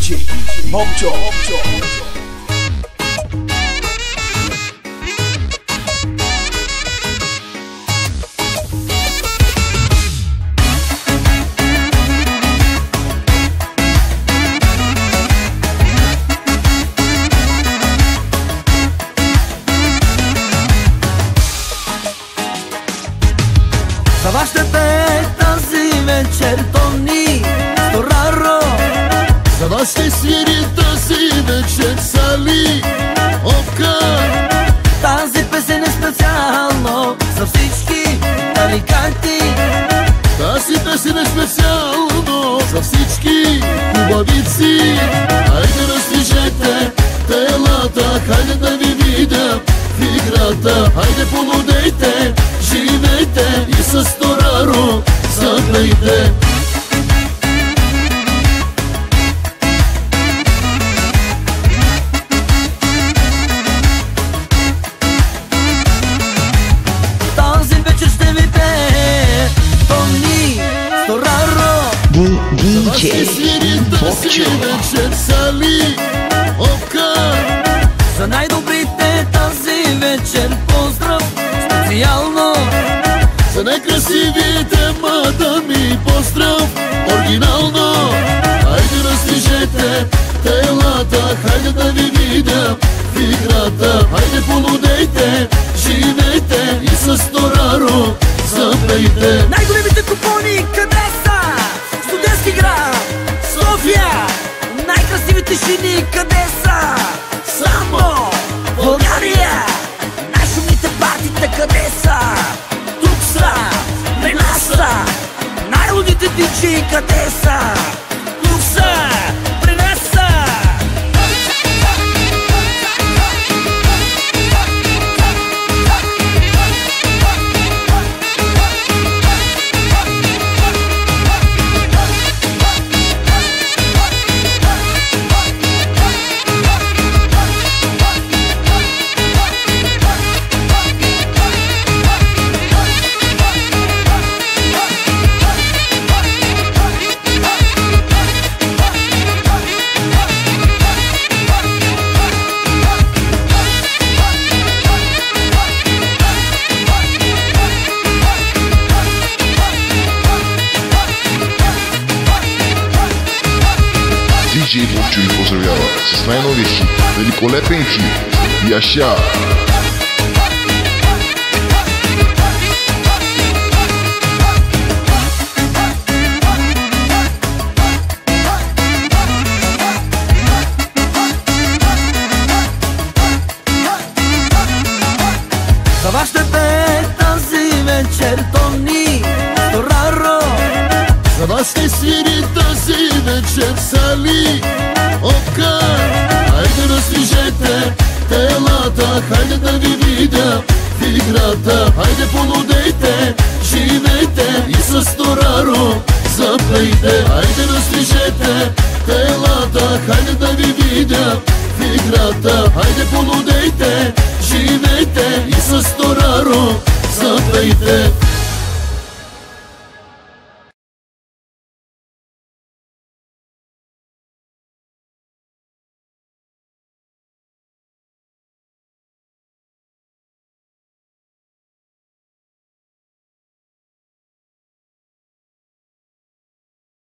DJ Bobjo. За вас ще пее тази вечер Тони Стораро. За вас ще свири тази вечер Сали Окър. Тази песен е специално за всички таликанти. Тази песен е специално за всички хубавици. Хайде раздвижете телата, хайде да ви видя в играта. Хайде полудейте, живейте и с Стораро запейте. Този вечер ще ви пее Тони Стораро. DJ Bobjo. Вечер Сали Окър. За най-добрите тази вечер поздрав специално. За най-красивите мадами поздрав оригинално. Хайде раздвижете телата, хайде да ви видя в играта. Хайде полудейте, живейте и с Стораро запейте. Най-големите купони къде са? Студентски град, София. Най-красивите жени къде са? Само България. Най-шумните партита къде са? Тук са, при нас са. Най-лудите диджеи къде са? Тук са, при нас са. DJ Bobjo ви поздравява с най-новия хит, великолепен хит Яша. За вас ще пее тази вечер Тони Стораро. За вас ще свири тази вечер Сали Окър. Хайде раздвижете телата, хайде да ви видя в играта. Хайде полудейте, живейте и с Стораро запейте. Хайде раздвижете телата, хайде да ви видя в играта. Хайде полудейте, живейте и с Стораро запейте.